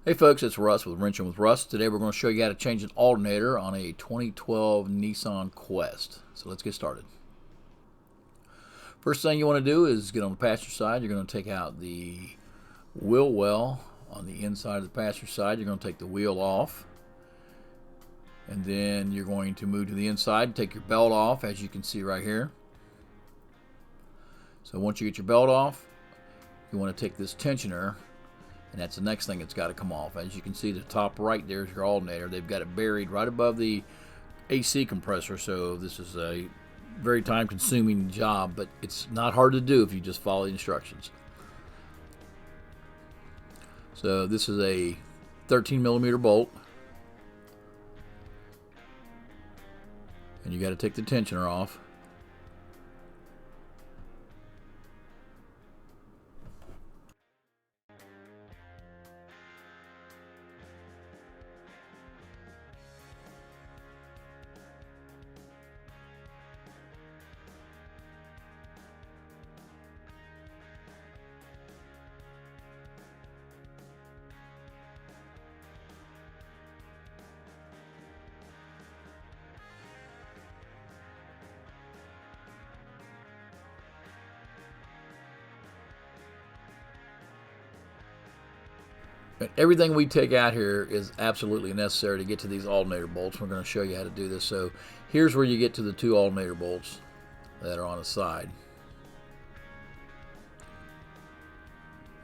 Hey folks, it's Russ with Wrenching with Russ. Today we're going to show you how to change an alternator on a 2012 Nissan Quest. So let's get started. First thing you want to do is get on the passenger side. You're going to take out the wheel well on the inside of the passenger side. You're going to take the wheel off. And then you're going to move to the inside and take your belt off, as you can see right here. So once you get your belt off, you want to take this tensioner, and that's the next thing that's got to come off. As you can see, the top right there is your alternator. They've got it buried right above the AC compressor, so this is a very time-consuming job, but it's not hard to do if you just follow the instructions. So this is a 13mm bolt, and you got to take the tensioner off. Everything we take out here is absolutely necessary to get to these alternator bolts. We're going to show you how to do this. So here's where you get to the two alternator bolts that are on the side.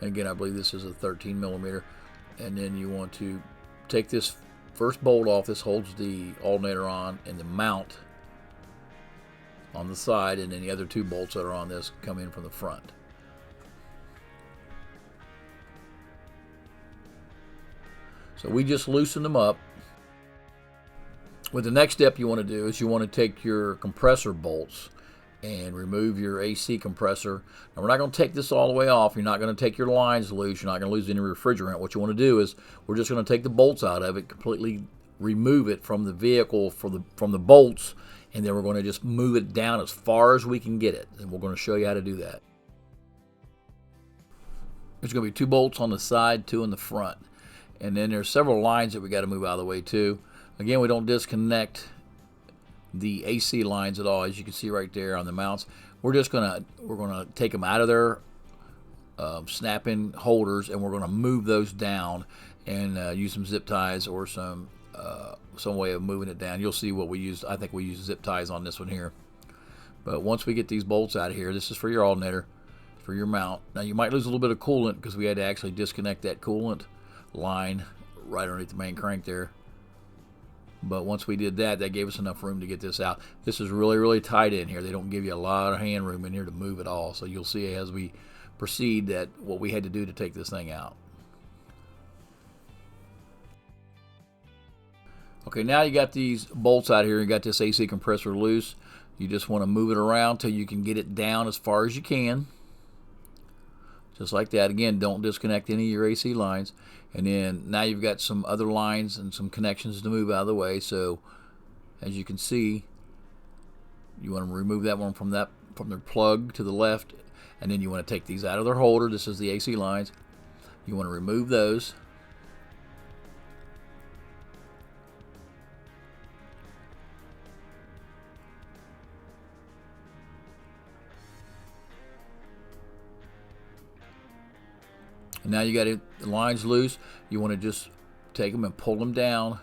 And again, I believe this is a 13mm. And then you want to take this first bolt off. This holds the alternator on, and the mount on the side, and then the other two bolts that are on this come in from the front. So we just loosen them up. What the next step you want to do is you want to take your compressor bolts and remove your AC compressor. Now we're not going to take this all the way off. You're not going to take your lines loose. You're not going to lose any refrigerant. What you want to do is we're just going to take the bolts out of it, completely remove it from the vehicle, from the bolts, and then we're going to just move it down as far as we can get it. And we're going to show you how to do that. There's going to be two bolts on the side, two in the front. And then there's several lines that we got to move out of the way too. Again, we don't disconnect the AC lines at all, as you can see right there on the mounts. We're gonna take them out of their snap-in holders, and we're gonna move those down and use some zip ties or some way of moving it down. You'll see what we used. I think we used zip ties on this one here. But once we get these bolts out of here, this is for your alternator, for your mount. Now you might lose a little bit of coolant because we had to actually disconnect that coolant line right underneath the main crank there. But once we did that, that gave us enough room to get this out. This is really tight in here. They don't give you a lot of hand room in here to move it all. So you'll see as we proceed that what we had to do to take this thing out. Okay, now you got these bolts out here. You got this AC compressor loose. You just want to move it around till you can get it down as far as you can. Just like that. Again, don't disconnect any of your AC lines. And then now you've got some other lines and some connections to move out of the way. So as you can see, you want to remove that one from their plug to the left, and then you want to take these out of their holder. This is the AC lines. You want to remove those. And now you got the lines loose. You want to just take them and pull them down.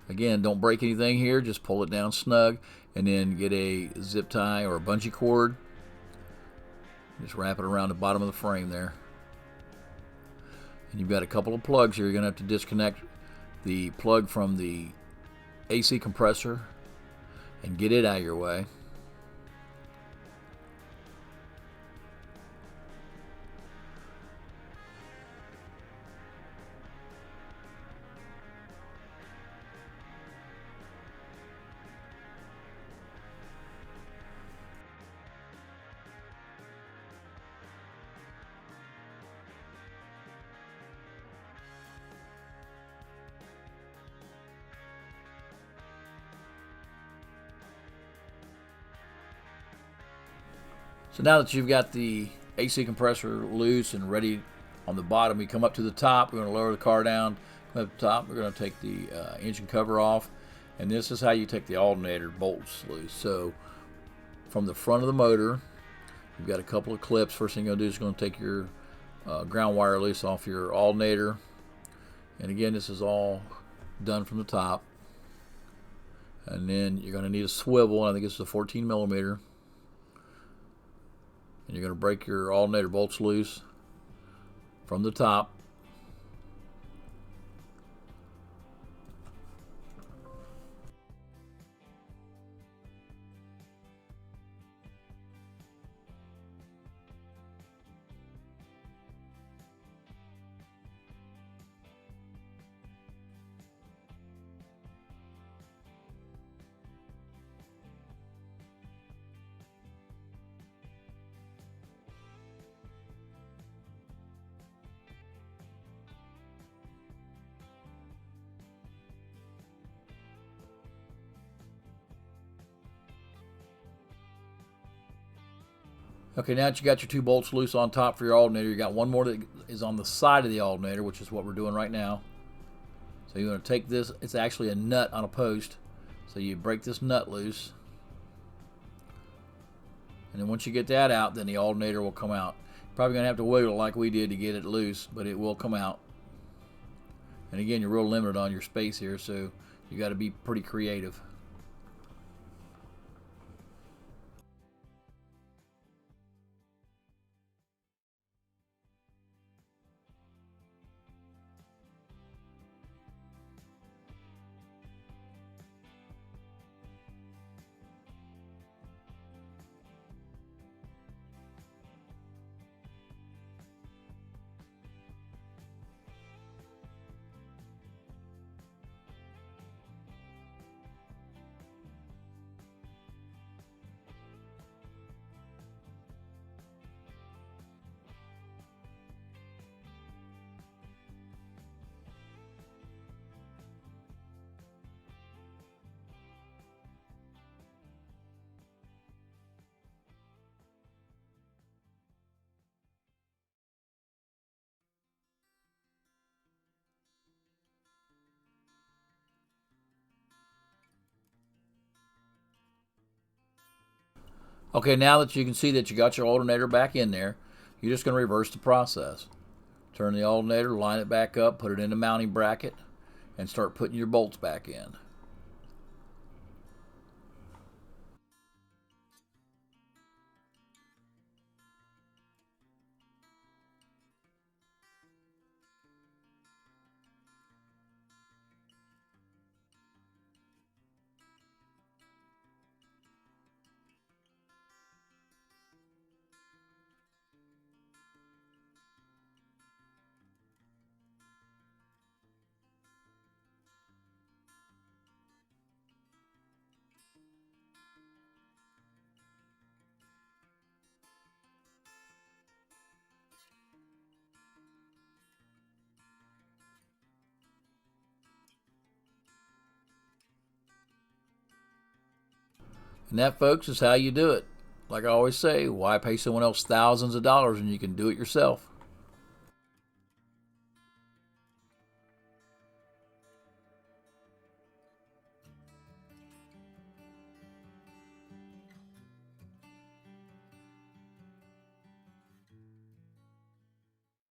Again, don't break anything here. Just pull it down snug, and then get a zip tie or a bungee cord. Just wrap it around the bottom of the frame there. And you've got a couple of plugs here. You're going to have to disconnect the plug from the AC compressor and get it out of your way. So now that you've got the AC compressor loose and ready on the bottom, you come up to the top. We're going to lower the car down Up top, we're going to take the engine cover off, and this is how you take the alternator bolts loose. So from the front of the motor, you've got a couple of clips. First thing you're going to do is going to take your ground wire loose off your alternator, and again, this is all done from the top. And then you're going to need a swivel, and I think it's a 14 millimeter, and you're going to break your alternator bolts loose from the top. Okay, now that you got your two bolts loose on top for your alternator, you got one more that is on the side of the alternator, which is what we're doing right now. So you're going to take this, it's actually a nut on a post, so you break this nut loose. And then once you get that out, then the alternator will come out. Probably going to have to wiggle like we did to get it loose, but it will come out. And again, you're real limited on your space here, so you got to be pretty creative. Okay, now that you can see that you got your alternator back in there, you're just going to reverse the process. Turn the alternator, line it back up, put it in the mounting bracket, and start putting your bolts back in. And that, folks, is how you do it. Like I always say, why pay someone else thousands of dollars when you can do it yourself?